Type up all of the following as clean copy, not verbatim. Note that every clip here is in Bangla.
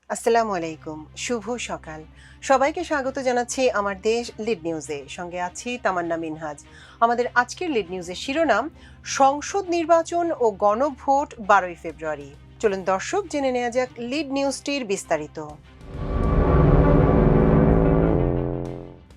আসসালামু আলাইকুম, শুভ সকাল। সবাইকে স্বাগত জানাচ্ছি আমার দেশ লিড নিউজে। সঙ্গে আছি তামান্না মিনহাজ। আমাদের আজকের লিড নিউজের শিরোনাম, সংসদ নির্বাচন ও গণভোট 12ই ফেব্রুয়ারি। চলুন দর্শক, জেনে নেওয়া যাক লিড নিউজটির বিস্তারিত।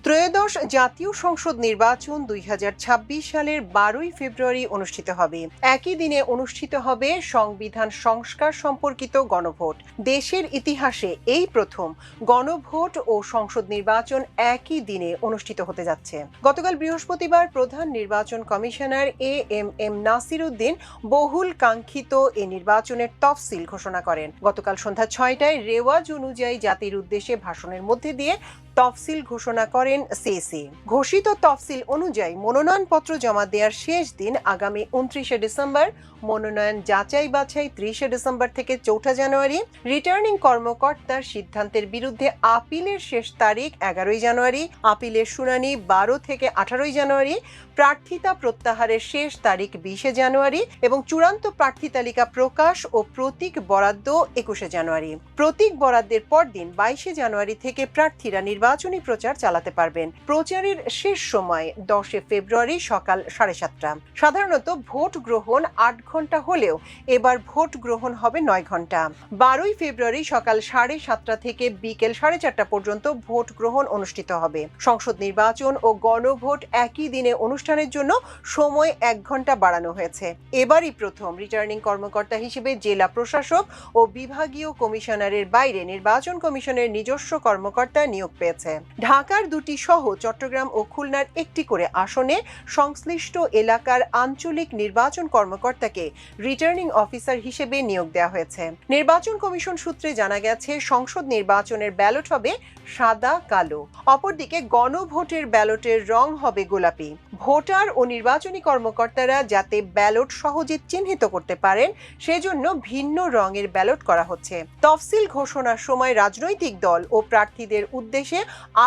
ত্রয়োদশ জাতীয় সংসদ নির্বাচন 2026 সালের 12ই ফেব্রুয়ারি অনুষ্ঠিত হবে। একই দিনে অনুষ্ঠিত হবে সংবিধান সংস্কার সম্পর্কিত গণভোট। দেশের ইতিহাসে এই প্রথম গণভোট ও সংসদ নির্বাচন একই দিনে অনুষ্ঠিত হতে যাচ্ছে। গতকাল বৃহস্পতিবার প্রধান নির্বাচন কমিশনার এএমএম নাসির উদ্দিন বহুল কাঙ্ক্ষিত এ নির্বাচনের তফসিল ঘোষণা করেন। গতকাল সন্ধ্যা 6টায় রেওয়াজ অনুযায়ী জাতির উদ্দেশ্যে ভাষণের মধ্যে দিয়ে তফসিল ঘোষণা করেন সিসি। ঘোষিত তফসিল অনুযায়ী মনোনয়নপত্র জমা দেওয়ার শেষ দিন আগামী 29শে ডিসেম্বর, মনোনয়ন যাচাই বাছাই 30শে ডিসেম্বর থেকে 4 জানুয়ারি, রিটার্নিং কর্মকর্তার সিদ্ধান্তের বিরুদ্ধে আপিলের শেষ তারিখ 11ই জানুয়ারি, আপিলের শুনানি 12 থেকে 18ই জানুয়ারি, প্রার্থিতা প্রত্যাহারের শেষ তারিখ 20শে জানুয়ারি এবং চূড়ান্ত প্রার্থী তালিকা প্রকাশ ও প্রতীক বরাদ্দ 21শে জানুয়ারি। প্রতীক বরাদ্দের পরদিন 22শে জানুয়ারি থেকে প্রার্থীরা নির্বাচনী প্রচার চালাতে পারবেন। প্রচারের শেষ সময় 10শে ফেব্রুয়ারি সকাল 7:30। সাধারণত ভোট গ্রহণ 8 ঘন্টা হলেও এবার ভোট গ্রহণ হবে 9 ঘন্টা। 12ই ফেব্রুয়ারি সকাল 7:30 থেকে বিকেল 4:30 পর্যন্ত ভোট গ্রহণ অনুষ্ঠিত হবে। সংসদ নির্বাচন ও গণভোট একই দিনে অনুষ্ঠানের জন্য সময় 1 ঘন্টা বাড়ানো হয়েছে। এবারই প্রথম রিটার্নিং কর্মকর্তা হিসেবে জেলা প্রশাসক ও বিভাগীয় কমিশনারের বাইরে নির্বাচন কমিশনের নিজস্ব কর্মকর্তা নিয়োগ পেয়েছে। ঢাকার 2টি সহ চট্টগ্রাম ও খুলনার একটি করে আসনে সংশ্লিষ্ট এলাকার আঞ্চলিক নির্বাচন কর্মকর্তাকে রিটার্নিং অফিসার হিসেবে নিয়োগ দেওয়া হয়েছে। নির্বাচন কমিশন সূত্রে জানা গেছে, সংসদ নির্বাচনের ব্যালট হবে সাদা কালো। অপরদিকে গণভোটের ব্যালটের রং হবে গোলাপি। ভোটার ও নির্বাচনী কর্মকর্তারা যাতে ব্যালট সহজে চিহ্নিত করতে পারেন, সেজন্য ভিন্ন রঙের ব্যালট করা হচ্ছে। তফসিল ঘোষণার সময় রাজনৈতিক দল ও প্রার্থীদের উদ্দেশ্যে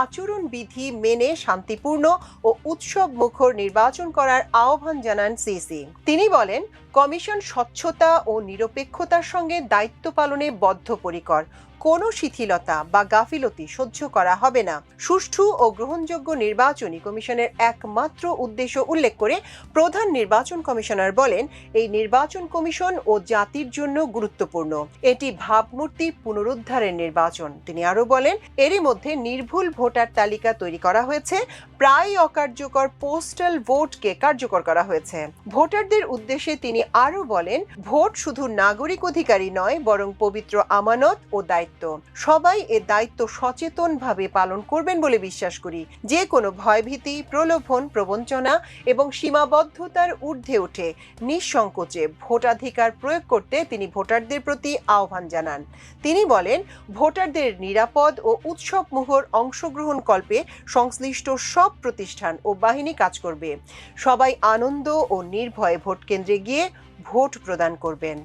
আচরণ বিধি মেনে শান্তিপূর্ণ ও উৎসব মুখর নির্বাচন করার আহ্বান জানান সিসি। তিনি বলেন, কমিশন স্বচ্ছতা ও নিরপেক্ষতার সঙ্গে দায়িত্ব পালনে বদ্ধপরিকর। কোনো শিথিলতা বা গাফিলতি সহ্য করা হবে না। সুষ্ঠু ও গ্রহণযোগ্য নির্বাচনী কমিশনের একমাত্র উদ্দেশ্য উল্লেখ করে প্রধান নির্বাচন কমিশনার বলেন, এই নির্বাচন কমিশন ও জাতির জন্য গুরুত্বপূর্ণ। এটি ভাবমূর্তি পুনরুদ্ধারের নির্বাচন। তিনি আরো বলেন, এরই মধ্যে নির্ভুল ভোটার তালিকা তৈরি করা হয়েছে। প্রায় অকার্যকর পোস্টাল ভোটকে কার্যকর করা হয়েছে। ভোটারদের উদ্দেশ্যে তিনি আরো বলেন, ভোট শুধু নাগরিক অধিকারই নয়, বরং পবিত্র আমানত ও দায়িত্ব। সবাই এ দায়িত্ব সচেতনভাবে পালন করবেন বলে বিশ্বাস করি। যে কোনো ভয়ভীতি, প্রলোভন, প্রবঞ্চনা এবং সীমাবদ্ধতার ঊর্ধ্বে উঠে নিঃসংকোচে ভোটাধিকার প্রয়োগ করতে তিনি ভোটারদের প্রতি আহ্বান জানান। তিনি বলেন, ভোটারদের নিরাপদ ও উৎসবমুখর অংশগ্রহণ কল্পে সংশ্লিষ্ট সব প্রতিষ্ঠান ও বাহিনী কাজ করবে। সবাই আনন্দ ও নির্ভয়ে ভোট কেন্দ্রে গিয়ে ভোট প্রদান করবেন।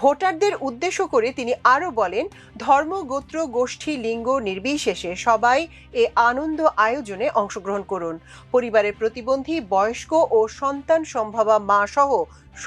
ভোটারদের উদ্দেশ্য করে তিনি আরো বলেন, ধর্ম, গোত্র, গোষ্ঠী, লিঙ্গ নির্বিশেষে সবাই এ আনন্দ আয়োজনে অংশগ্রহণ করুন। পরিবারের প্রতিবন্ধী, বয়স্ক ও সন্তান সম্ভবা মা সহ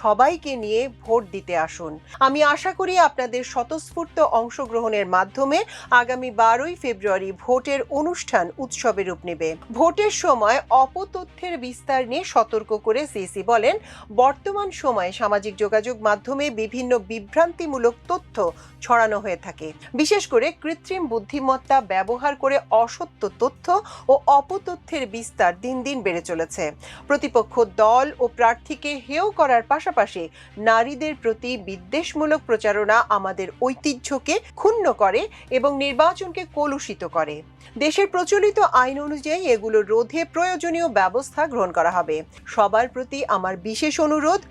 সবাইকে নিয়ে ভোট দিতে আসুন। আমি আশা করি আপনাদের স্বতঃস্ফূর্ত অংশগ্রহণের মাধ্যমে আগামী 12ই ফেব্রুয়ারি ভোটের অনুষ্ঠান উৎসবে রূপ নেবে। ভোটের সময় অপতথ্যের বিস্তার নিয়ে সতর্ক করে সিসি বলেন, বর্তমান সময়ে সামাজিক যোগাযোগ মাধ্যমে বিভিন্ন বিভ্রান্তিমূলক তথ্য ছড়ানো হয়ে থাকে। বিশেষ করে কৃত্রিম বুদ্ধিমত্তা ব্যবহার করে অসত্য তথ্য ও অপতথ্যের বিস্তার দিন দিন বেড়ে চলেছে। প্রতিপক্ষ দল ও প্রার্থীকে হেয় করার পাশাপাশি নারীদের প্রতি বিদ্বেষমূলক প্রচারণা আমাদের ঐতিহ্যকে ক্ষুণ্ণ করে এবং নির্বাচনকে কলুষিত করে। দেশের প্রচলিত আইন অনুযায়ী এগুলো রোধে প্রয়োজনীয় ব্যবস্থা গ্রহণ করা হবে। সবার প্রতি আমার বিশেষ অনুরোধ,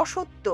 অসত্য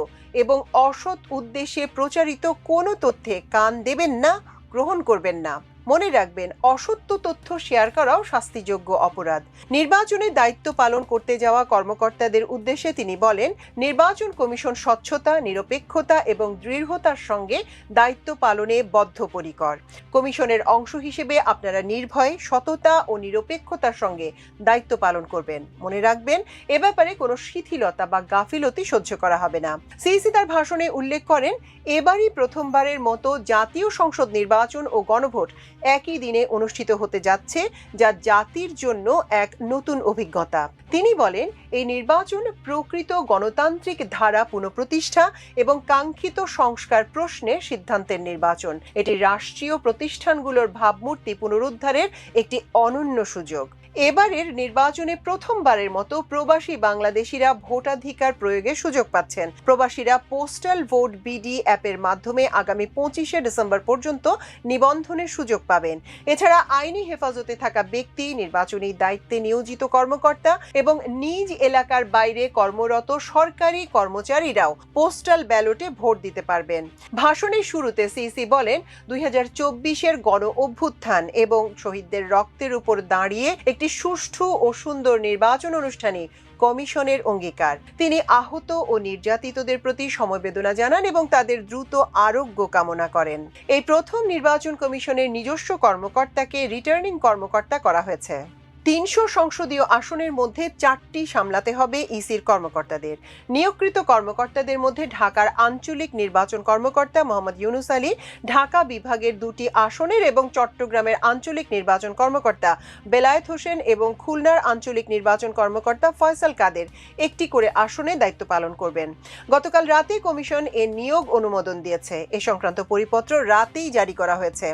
এবং অসৎ উদ্দেশ্যে প্রচারিত কোনো তথ্যে কান দেবেন না, গ্রহণ করবেন না। মনে রাখবেন, অসত্য তথ্য শেয়ার করাও শাস্তিযোগ্য অপরাধ। নির্বাচনের দায়িত্ব পালন করতে যাওয়া কর্মকর্তাদের উদ্দেশ্যে তিনি বলেন, নির্বাচন কমিশন স্বচ্ছতা, নিরপেক্ষতা এবং দৃঢ়তার সঙ্গে দায়িত্ব পালনে বদ্ধপরিকর। কমিশনের অংশ হিসেবে আপনারা নির্ভয়ে, সততা ও নিরপেক্ষতার সঙ্গে দায়িত্ব পালন করবেন। মনে রাখবেন, এ ব্যাপারে কোনো শিথিলতা বা গাফিলতি সহ্য করা হবে না। সিইসি তার ভাষণে উল্লেখ করেন, এবারই প্রথমবারের মতো জাতীয় সংসদ নির্বাচন ও গণভোট একই দিনে অনুষ্ঠিত হতে যাচ্ছে, যা জাতির জন্য এক নতুন অভিজ্ঞতা। তিনি বলেন, এই নির্বাচন প্রকৃত গণতান্ত্রিক ধারা পুনঃপ্রতিষ্ঠা এবং কাঙ্ক্ষিত সংস্কার প্রশ্নে সিদ্ধান্তের নির্বাচন। এটি রাষ্ট্রীয় প্রতিষ্ঠানগুলোর ভাবমূর্তি পুনরুদ্ধারের একটি অনন্য সুযোগ। এবারের নির্বাচনে প্রথমবারের মতো প্রবাসী বাংলাদেশিরা ভোটাধিকার প্রয়োগের সুযোগ পাচ্ছেন। প্রবাসীরা পোস্টাল ভোট বিডি অ্যাপের মাধ্যমে আগামী 25শে ডিসেম্বর পর্যন্ত নিবন্ধনের সুযোগ পাবেন। এছাড়া আইনি হেফাজতে থাকা ব্যক্তি, নির্বাচনী দায়িত্বে নিয়োজিত কর্মকর্তা এবং নিজ এলাকার বাইরে কর্মরত সরকারি কর্মচারীরাও পোস্টাল ব্যালটে ভোট দিতে পারবেন। ভাষণের শুরুতে সিইসি বলেন, 2024-এর গণ অভ্যুত্থান এবং শহীদদের রক্তের উপর দাঁড়িয়ে একটি সুষ্ঠু ও সুন্দর নির্বাচন অনুষ্ঠানে কমিশনের অঙ্গীকার। তিনি আহত ও নির্যাতিতদের প্রতি সমবেদনা জানান এবং তাদের দ্রুত আরোগ্য কামনা করেন। এই প্রথম নির্বাচন কমিশনের নিজস্ব কর্মকর্তাকে রিটার্নিং কর্মকর্তা করা হয়েছে। 300 সংসদীয় আসনের মধ্যে 4টি সামলাতে হবে ইসির কর্মকর্তাদের। নিয়োগকৃত কর্মকর্তাদের মধ্যে ঢাকার আঞ্চলিক নির্বাচন কর্মকর্তা মোহাম্মদ ইউনুস আলী, ঢাকা বিভাগের 2টি আসনের এবং চট্টগ্রামের আঞ্চলিক নির্বাচন কর্মকর্তা বেলায়েত হোসেন এবং খুলনার আঞ্চলিক নির্বাচন কর্মকর্তা ফয়সাল কাদের একটি করে আসনে দায়িত্ব পালন করবেন। গতকাল রাতে কমিশন এর নিয়োগ অনুমোদন দিয়েছে। এ সংক্রান্ত পরিপত্র রাতেই জারি করা হয়েছে।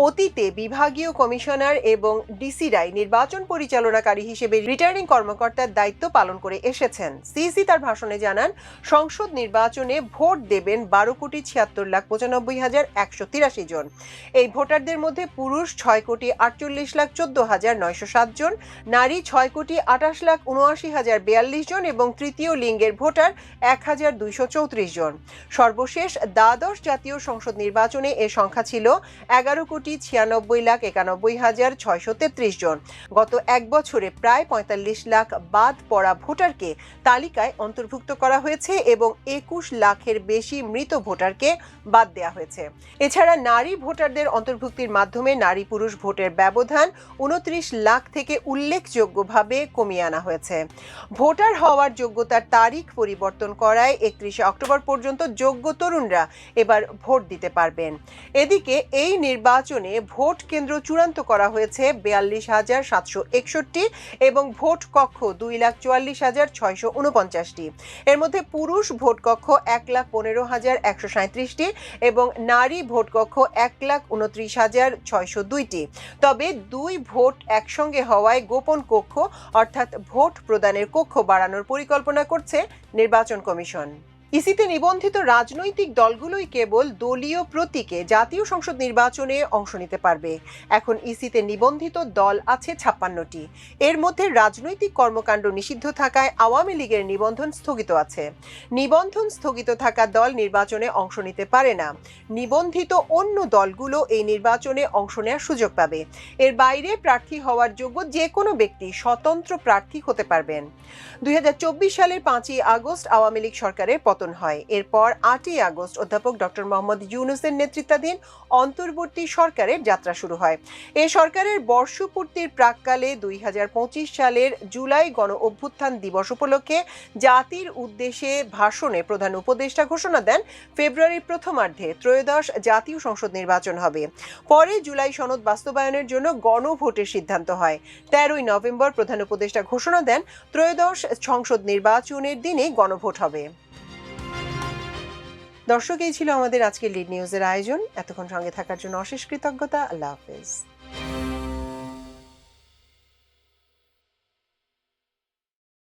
অতীতে বিভাগীয় কমিশনার এবং ডিসিরাই নির্বাচন পরিচালনাকারী হিসেবে রিটার্নিং কর্মকর্তার দায়িত্ব পালন করে এসেছেন। সিইসি তার ভাষণে জানান, সংসদ নির্বাচনে ভোট দেবেন 12,96,95,183 জন। এই ভোটারদের মধ্যে পুরুষ 6,48,14,907 জন, নারী 6,28,79,042 জন এবং তৃতীয় লিঙ্গের ভোটার 1,234 জন। সর্বশেষ দ্বাদশ জাতীয় সংসদ নির্বাচনে এ সংখ্যা ছিল 11,96,91,633 জন। গত এক বছরে প্রায় 45 লাখ বাদ পড়া ভোটারকে তালিকায় অন্তর্ভুক্ত করা হয়েছে এবং 21 লাখের বেশি মৃত ভোটারকে বাদ দেওয়া হয়েছে। এছাড়া নারী ভোটারদের অন্তর্ভুক্তির মাধ্যমে নারী পুরুষ ভোটের ব্যবধান 29 লাখ থেকে উল্লেখযোগ্যভাবে কমিয়ে আনা হয়েছে। ভোটার হওয়ার যোগ্যতার তারিখ পরিবর্তন করায় 31শে অক্টোবর পর্যন্ত যোগ্য তরুণরা এবার ভোট দিতে পারবেন। এদিকে এই নির্বাচনে ভোট কেন্দ্র চূড়ান্ত করা হয়েছে 42,761 এবং ভোট কক্ষ 2,44,649টি। এর মধ্যে পুরুষ ভোট কক্ষ 1,15,137টি এবং নারী ভোট কক্ষ 1,29,602টি। তবে 2 ভোট একসঙ্গে হওয়ায় গোপন কক্ষ অর্থাৎ ভোট প্রদানের কক্ষ বাড়ানোর পরিকল্পনা করছে নির্বাচন কমিশন। ইসিতে নিবন্ধিত রাজনৈতিক দলগুলোই কেবল দলীয় প্রতীকে জাতীয় সংসদ নির্বাচনে অংশ নিতে পারবে। এখন ইসিতে নিবন্ধিত দল আছে 56টি। এর মধ্যে রাজনৈতিক কর্মকাণ্ড নিষিদ্ধ থাকায় আওয়ামী লীগের নিবন্ধন স্থগিত আছে। নিবন্ধন স্থগিত থাকা দল নির্বাচনে অংশ নিতে পারে না। নিবন্ধিত অন্য দলগুলো এই নির্বাচনে অংশ নেওয়ার সুযোগ পাবে। এর বাইরে প্রার্থী হওয়ার যোগ্য যে কোনো ব্যক্তি স্বতন্ত্র প্রার্থী হতে পারবেন। 2024 সালের 5ই আগস্ট আওয়ামী লীগ সরকারের পতন হয়। এরপর 8ই আগস্ট অধ্যাপক ডক্টর মোহাম্মদ ইউনুসের নেতৃত্বাধীন অন্তর্বর্তী সরকারের যাত্রা শুরু হয়। এ সরকারের বর্ষপূর্তির প্রাক্কালে 2025 সালের জুলাই গণ অভ্যুত্থান দিবস উপলক্ষে জাতির উদ্দেশ্যে ভাষণে প্রধান উপদেষ্টা ঘোষণা দেন, ফেব্রুয়ারির প্রথমার্ধে ত্রয়োদশ জাতীয় সংসদ নির্বাচন হবে। পরে জুলাই সনদ বাস্তবায়নের জন্য গণভোটের সিদ্ধান্ত হয়। 13ই নভেম্বর প্রধান উপদেষ্টা ঘোষণা দেন, ত্রয়োদশ সংসদ নির্বাচনের দিনে গণভোট হবে। দর্শক, এই ছিল আমাদের আজকের লিড নিউজের আয়োজন। এতক্ষণ সঙ্গে থাকার জন্য অশেষ কৃতজ্ঞতা। আল্লাহ হাফেজ।